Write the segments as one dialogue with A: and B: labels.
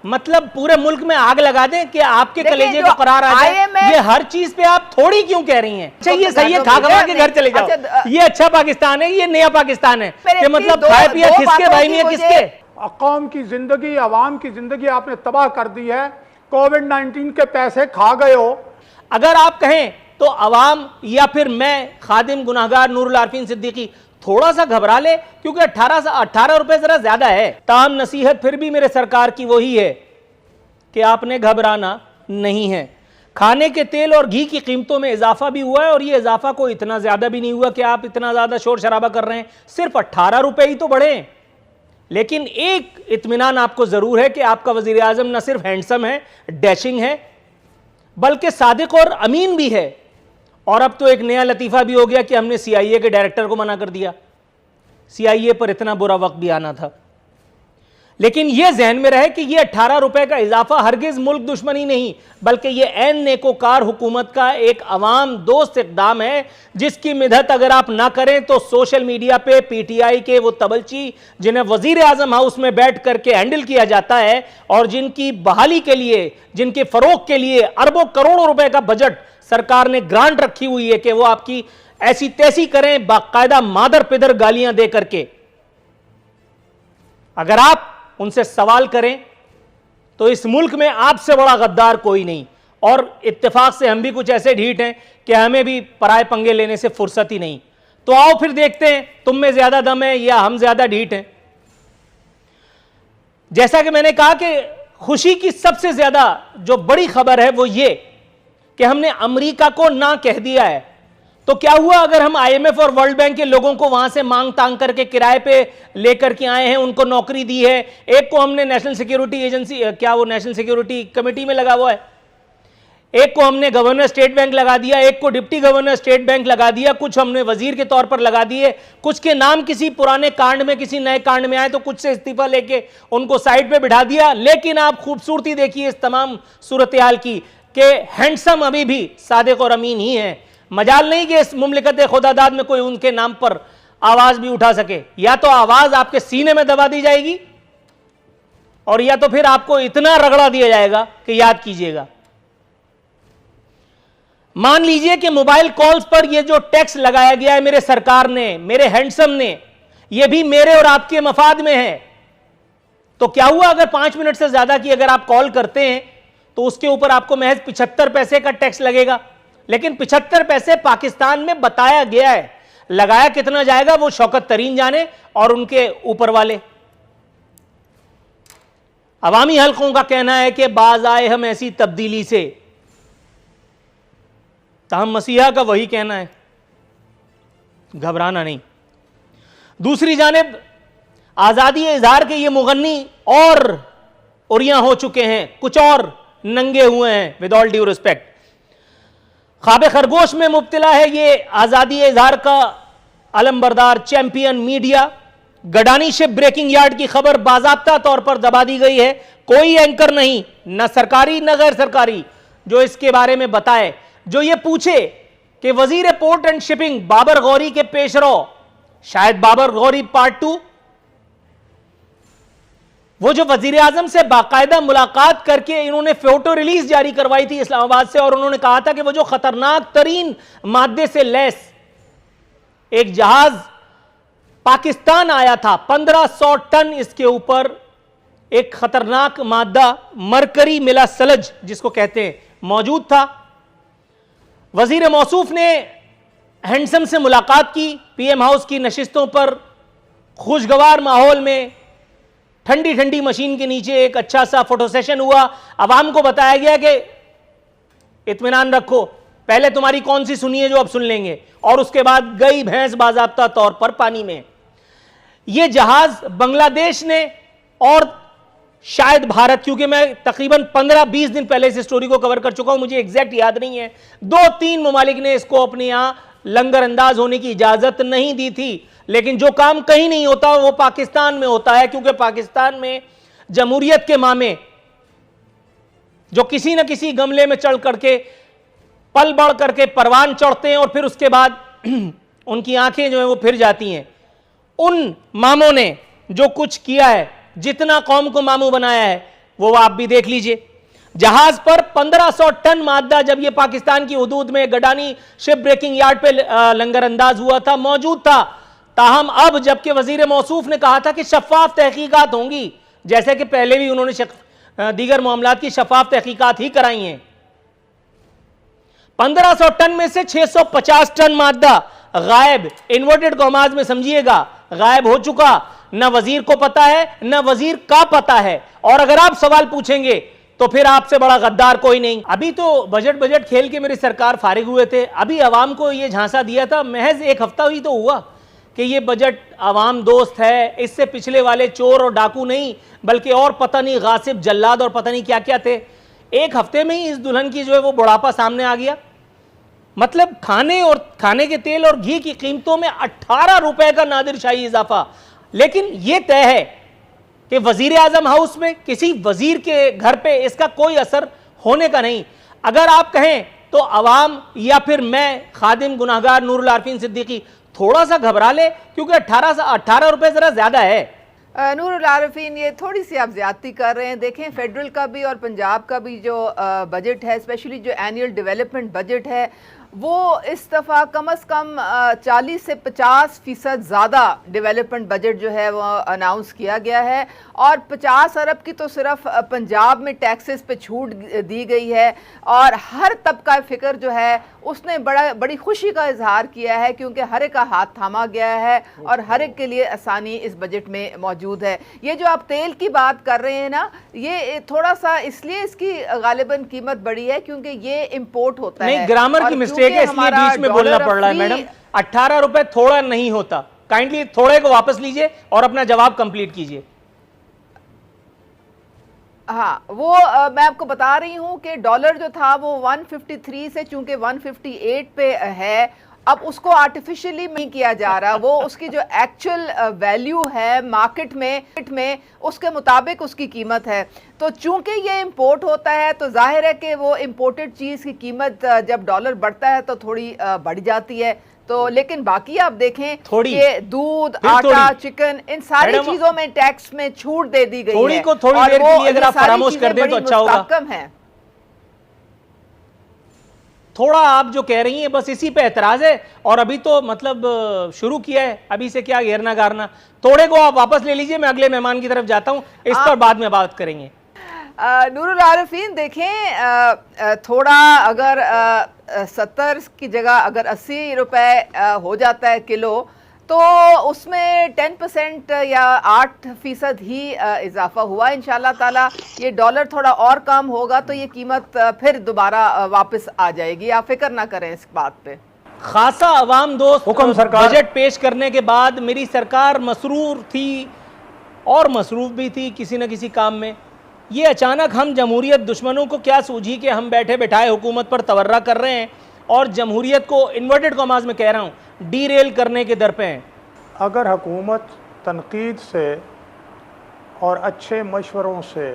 A: मतलब पूरे मुल्क में आग लगा दें कि आपके कलेजे को करार आ जाए। ये हर चीज पे आप थोड़ी क्यों कह रही हैं? चाहिए सही है, खा खा के घर चले जाओ। ये अच्छा पाकिस्तान है, ये नया पाकिस्तान है कि मतलब खाए पिया किसके, भाई मियां किसके?
B: अवाम की जिंदगी, आवाम की जिंदगी आपने तबाह कर दी है। कोविड-19 के पैसे खा गए हो।
A: अगर आप कहें तो अवाम या फिर मैं खादिम गुनाहगार नूरुल आरफीन सिद्दीकी थोड़ा सा घबरा ले, क्योंकि 18 रुपए जरा ज्यादा है। ताम नसीहत फिर भी मेरे सरकार की वही है कि आपने घबराना नहीं है। खाने के तेल और घी की कीमतों में इजाफा भी हुआ है, और ये इजाफा कोई इतना ज्यादा भी नहीं हुआ कि आप इतना ज्यादा शोर शराबा कर रहे हैं। सिर्फ 18 रुपए ही तो बढ़े। लेकिन एक इत्मीनान आपको जरूर है कि आपका वजीर आजम न सिर्फ हैंडसम है, डैशिंग है, बल्कि सादिक और अमीन भी है। और अब तो एक नया लतीफा भी हो गया कि हमने CIA के डायरेक्टर को मना कर दिया। CIA पर इतना बुरा वक्त भी आना था। लेकिन यह जहन में रहे कि यह 18 रुपए का इजाफा हरगिज मुल्क दुश्मनी नहीं, बल्कि यह ऐन नेकोकार हुकूमत का एक अवाम दोस्त इक़दाम है, जिसकी मिदहत अगर आप ना करें तो सोशल मीडिया पे PTI के वो तबलची जिन्हें वजीर आजम हाउस में बैठ करके हैंडल किया जाता है, और जिनकी बहाली के लिए, जिनके फरोग के लिए अरबों करोड़ों रुपए का बजट सरकार ने ग्रांट रखी हुई है कि वो आपकी ऐसी तैसी करें, बाकायदा मादर पिदर गालियां दे करके। अगर आप उनसे सवाल करें तो इस मुल्क में आपसे बड़ा गद्दार कोई नहीं, और इत्तेफाक से हम भी कुछ ऐसे ढीठ हैं कि हमें भी पराए पंगे लेने से फुर्सत ही नहीं। तो आओ फिर देखते हैं तुम में ज्यादा दम है या हम ज्यादा ढीठ हैं। जैसा कि मैंने कहा कि खुशी की सबसे ज्यादा जो बड़ी खबर है वो ये कि हमने अमेरिका को ना कह दिया है। तो क्या हुआ अगर हम IMF और वर्ल्ड बैंक के लोगों को वहां से मांग तांग करके किराए पे लेकर के आए हैं, उनको नौकरी दी है। एक को हमने नेशनल सिक्योरिटी एजेंसी, क्या वो नेशनल सिक्योरिटी कमेटी में लगा हुआ है, एक को हमने गवर्नर स्टेट बैंक लगा दिया, एक को डिप्टी गवर्नर स्टेट बैंक लगा दिया, कुछ हमने वजीर के तौर पर लगा दिए, कुछ के नाम किसी पुराने कांड में, किसी नए कांड में आए तो कुछ से इस्तीफा लेके उनको साइड पे बिठा दिया। लेकिन आप खूबसूरती देखिए इस तमाम सूरत हाल की कि हैंडसम अभी भी सादिक और अमीन ही है। मजाल नहीं कि इस मुमलिकत खुदादाद में कोई उनके नाम पर आवाज भी उठा सके। या तो आवाज आपके सीने में दबा दी जाएगी, और या तो फिर आपको इतना रगड़ा दिया जाएगा कि याद कीजिएगा। मान लीजिए कि मोबाइल कॉल्स पर यह जो टैक्स लगाया गया है मेरे सरकार ने, मेरे हैंडसम ने, यह भी मेरे और आपके मफाद में है। तो क्या हुआ अगर 5 मिनट से ज्यादा की अगर आप कॉल करते हैं तो उसके ऊपर आपको महज 75 पैसे का टैक्स लगेगा। लेकिन 75 पैसे पाकिस्तान में बताया गया है, लगाया कितना जाएगा वो शौकत तरीन जाने और उनके ऊपर वाले। अवामी हलकों का कहना है कि बाज आए हम ऐसी तब्दीली से, ताहम मसीहा का वही कहना है, घबराना नहीं। दूसरी जानिब आजादी इजहार के ये मुगन्नी और उरियां हो चुके हैं, कुछ और नंगे हुए हैं। विद ऑल ड्यू रिस्पेक्ट, ख्वाब खरगोश में मुब्तला है ये आजादी इजहार का अलमबरदार champion media. Gadani ship breaking yard की खबर बाज़ाब्ता तौर पर दबा दी गई है। कोई एंकर नहीं, न सरकारी न गैर सरकारी, जो इसके बारे में बताए, जो ये पूछे कि वजीर port and shipping Babar Ghauri के पेशरो, शायद बाबर गौरी पार्ट 2, वो जो वजीर आजम से बाकायदा मुलाकात करके इन्होंने फोटो रिलीज जारी करवाई थी इस्लामाबाद से, और उन्होंने कहा था कि वो जो खतरनाक तरीन मादे से लैस एक जहाज पाकिस्तान आया था, 1500 टन इसके ऊपर एक खतरनाक मादा मरकरी मिला सलज जिसको कहते हैं, मौजूद था। वजीर मौसूफ ने हैंडसम से मुलाकात की, PM हाउस की नशिस्तों पर खुशगवार माहौल में ठंडी ठंडी मशीन के नीचे एक अच्छा सा फोटो सेशन हुआ। अवाम को बताया गया कि इत्मीनान रखो, पहले तुम्हारी कौन सी सुनिए जो अब सुन लेंगे, और उसके बाद गई भैंस बाज़ाब्ता तौर पर पानी में। यह जहाज बांग्लादेश ने और शायद भारत, क्योंकि मैं तकरीबन 15-20 दिन पहले इस स्टोरी को कवर कर चुका हूं, मुझे एग्जैक्ट याद नहीं है, 2-3 ममालिक ने इसको अपने यहां लंगर अंदाज होने की इजाजत नहीं दी थी। लेकिन जो काम कहीं नहीं होता वो पाकिस्तान में होता है, क्योंकि पाकिस्तान में जमहूरियत के मामे जो किसी न किसी गमले में चढ़ करके पल बढ़ करके परवान चढ़ते हैं और फिर उसके बाद उनकी आंखें जो है वो फिर जाती हैं। उन मामों ने जो कुछ किया है, जितना कौम को मामू बनाया है, वो आप भी देख लीजिए। जहाज पर 1500 टन मादा जब ये पाकिस्तान की हुदूद में गडानी शिप ब्रेकिंग यार्ड पे लंगर अंदाज हुआ था, मौजूद था। ताहम अब जबकि वजीर मौसूफ ने कहा था कि शफाफ तहकीकात होंगी, जैसे कि पहले भी उन्होंने दीगर मामलात की शफाफ तहकीकात ही कराई हैं, 1500 टन में से 650 टन मादा गायब, इन्वर्टेड कॉमाज में समझिएगा, गायब हो चुका। न वजीर को पता है न वजीर का पता है। और अगर आप सवाल पूछेंगे तो फिर आपसे बड़ा गद्दार कोई नहीं। अभी तो बजट खेल के मेरी सरकार फारिग हुए थे, अभी अवाम को यह झांसा दिया था, महज एक हफ्ता ही तो हुआ कि यह बजट अवाम दोस्त है, इससे पिछले वाले चोर और डाकू नहीं बल्कि और पता नहीं गासिब जल्लाद और पता नहीं क्या क्या थे। एक हफ्ते में ही इस दुल्हन की जो है वो बुढ़ापा सामने आ गया। मतलब खाने के तेल और घी की कीमतों में 18 रुपए का नादिरशाही इजाफा। लेकिन यह तय है कि वजीर आजम हाउस में किसी वजीर के घर पे इसका कोई असर होने का नहीं। अगर आप कहें तो अवाम या फिर मैं खादिम गुनाहगार नूरुल आरफीन सिद्दीकी थोड़ा सा घबरा ले, क्योंकि 18 रुपए जरा ज्यादा है।
C: नूरुल आरफीन, ये थोड़ी सी आप ज्यादती कर रहे हैं। देखें, फेडरल का भी और पंजाब का भी जो बजट है, स्पेशली जो एनुअल डेवलपमेंट बजट है, वो इस दफ़ा कम अज़ कम 40 से 50% ज़्यादा डेवलपमेंट बजट जो है वो अनाउंस किया गया है। और 50 अरब की तो सिर्फ पंजाब में टैक्सेस पे छूट दी गई है। और हर तबका फ़िक्र जो है उसने बड़ी खुशी का इजहार किया है, क्योंकि हर एक का हाथ थामा गया है और हर एक के लिए आसानी इस बजट में मौजूद है। ये जो आप तेल की बात कर रहे हैं ना, ये थोड़ा सा इसलिए इसकी गालिबन कीमत बढ़ी है क्योंकि ये इम्पोर्ट होता है।
A: ग्रामर की मिस्टेक है, इसलिए बीच में बोलना पड़ रहा है मैडम। 18 रुपए थोड़ा नहीं होता, काइंडली थोड़े को वापस लीजिए और अपना जवाब कंप्लीट कीजिए।
C: हाँ, वो मैं आपको बता रही हूँ कि डॉलर जो था वो 153 से चूंकि 158 पे है, अब उसको आर्टिफिशियली नहीं किया जा रहा, वो उसकी जो एक्चुअल वैल्यू है मार्केट में उसके मुताबिक उसकी कीमत है। तो चूंकि ये इंपोर्ट होता है तो जाहिर है कि वो इंपोर्टेड चीज़ की कीमत जब डॉलर बढ़ता है तो थोड़ी बढ़ जाती है। तो लेकिन बाकी आप देखें कि दूध, आटा, चिकन, इन सारी चीजों में टैक्स में छूट दे दी गई है।
A: थोड़ी देर के लिए अगर आप फरामोश कर दें तो अच्छा होगा।
C: कम है
A: थोड़ा आप जो कह रही हैं बस इसी पे एतराज है, और अभी तो मतलब शुरू किया है, अभी से क्या घेरना गारना। थोड़े को आप वापस ले लीजिए, मैं अगले मेहमान की तरफ जाता हूं, इस पर बाद में बात करेंगे।
C: नूरुल आरफीन, देखें थोड़ा अगर 70 की जगह अगर 80 रुपए हो जाता है किलो, तो उसमें 10% या 8% ही इजाफा हुआ। इंशाल्लाह ताला ये डॉलर थोड़ा और कम होगा तो ये कीमत फिर दोबारा वापस आ जाएगी, आप फिक्र ना करें इस बात पे।
A: खासा अवाम दोस्त हुक्म सरकार बजट पेश करने के बाद मेरी सरकार मसरूर थी और मसरूफ भी थी किसी न किसी काम में। ये अचानक हम जमहूरियत दुश्मनों को क्या सूझी कि हम बैठे बैठाए हुकूमत पर तवर्रा कर रहे हैं और जमहूरियत को इन्वर्टेड कॉमास में कह रहा हूँ डीरेल करने के दर पे हैं।
B: अगर हुकूमत तनकीद से और अच्छे मशवरों से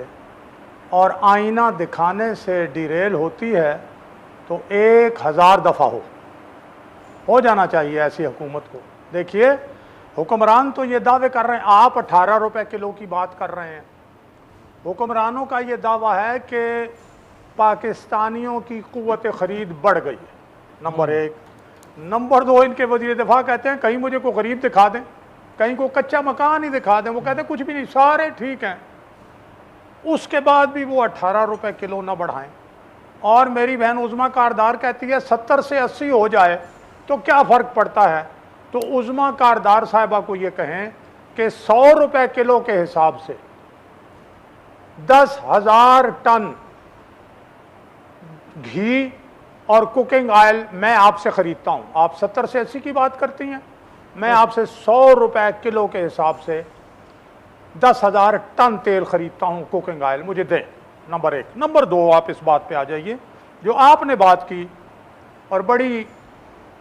B: और आईना दिखाने से डीरेल होती है तो 1000 दफ़ा हो जाना चाहिए ऐसी हुकूमत को। देखिए, हुक्मरान तो ये दावे कर रहे हैं, आप 18 रुपए किलो की बात कर रहे हैं। हुक्मरानों का ये दावा है कि पाकिस्तानियों की क़ुव्वत ख़रीद बढ़ गई है, नंबर 1। नंबर 2, इनके वज़ीर दिफा कहते हैं कहीं मुझे को गरीब दिखा दें, कहीं को कच्चा मकान ही दिखा दें। वो कहते हैं कुछ भी नहीं, सारे ठीक हैं। उसके बाद भी वो 18 रुपए किलो न बढ़ाएं। और मेरी बहन उज़मा कारदार कहती है 70 से 80 हो जाए तो क्या फ़र्क पड़ता है। तो उज़मा कारदार साहिबा को ये कहें कि 100 रुपए किलो के हिसाब से 10,000 टन घी और कुकिंग ऑयल मैं आपसे ख़रीदता हूँ। आप 70 से 80 की बात करती हैं, मैं आपसे 100 रुपए किलो के हिसाब से 10,000 टन तेल ख़रीदता हूँ कुकिंग ऑयल, मुझे दें। नंबर 1। नंबर 2, आप इस बात पे आ जाइए जो आपने बात की और बड़ी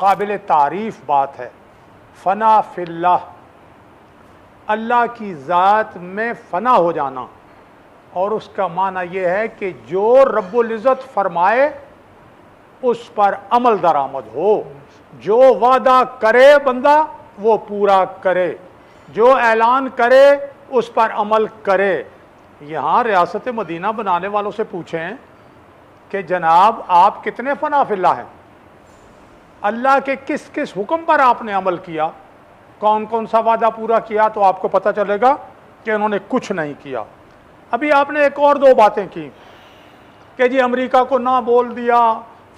B: काबिल तारीफ़ बात है, फ़ना फिल्लाह, अल्लाह की ज़ात में फ़ना हो जाना। और उसका माना यह है कि जो रब्बुल इज़्ज़त फरमाए उस पर अमल दरामद हो। जो वादा करे बंदा वो पूरा करे, जो ऐलान करे उस पर अमल करे। यहाँ रियासत मदीना बनाने वालों से पूछें कि जनाब आप कितने फनाफिल्ला हैं, अल्लाह के किस किस हुक्म पर आपने अमल किया, कौन कौन सा वादा पूरा किया, तो आपको पता चलेगा कि उन्होंने कुछ नहीं किया। अभी आपने एक और दो बातें की कि जी अमेरिका को ना बोल दिया,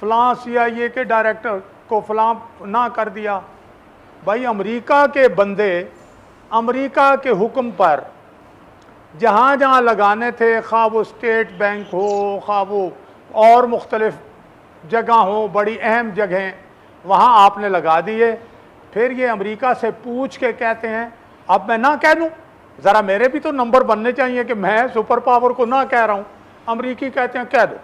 B: फलां CIA के डायरेक्टर को फलां ना कर दिया। भाई अमेरिका के बंदे अमेरिका के हुक्म पर जहाँ जहाँ लगाने थे, खा वो स्टेट बैंक हो, खा वो और मुख्तलिफ जगह हो, बड़ी अहम जगहें, वहाँ आपने लगा दिए। फिर ये अमेरिका से पूछ के कहते हैं अब मैं ना कह दूँ, ज़रा मेरे भी तो नंबर बनने चाहिए कि मैं सुपर पावर को ना कह रहा हूँ। अमेरिकी कहते हैं कह दो,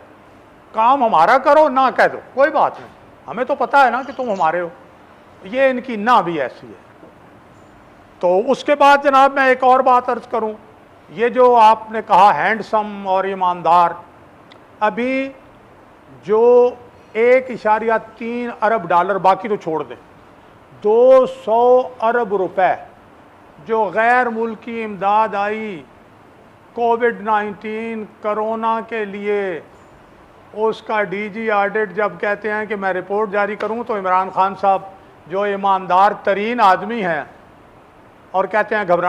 B: काम हमारा करो, ना कह दो, कोई बात नहीं, हमें तो पता है ना कि तुम हमारे हो। ये इनकी ना भी ऐसी है। तो उसके बाद जनाब मैं एक और बात अर्ज करूं, ये जो आपने कहा हैंडसम और ईमानदार, अभी जो 1.3 अरब डॉलर, बाकी तो छोड़ दें, 200 अरब रुपए जो गैर मुल्की इमदाद आई कोविड-19 कोरोना के लिए, उसका DG ऑडिट जब कहते हैं कि मैं रिपोर्ट जारी करूं, तो इमरान खान साहब जो ईमानदार तरीन आदमी हैं और कहते हैं घबरा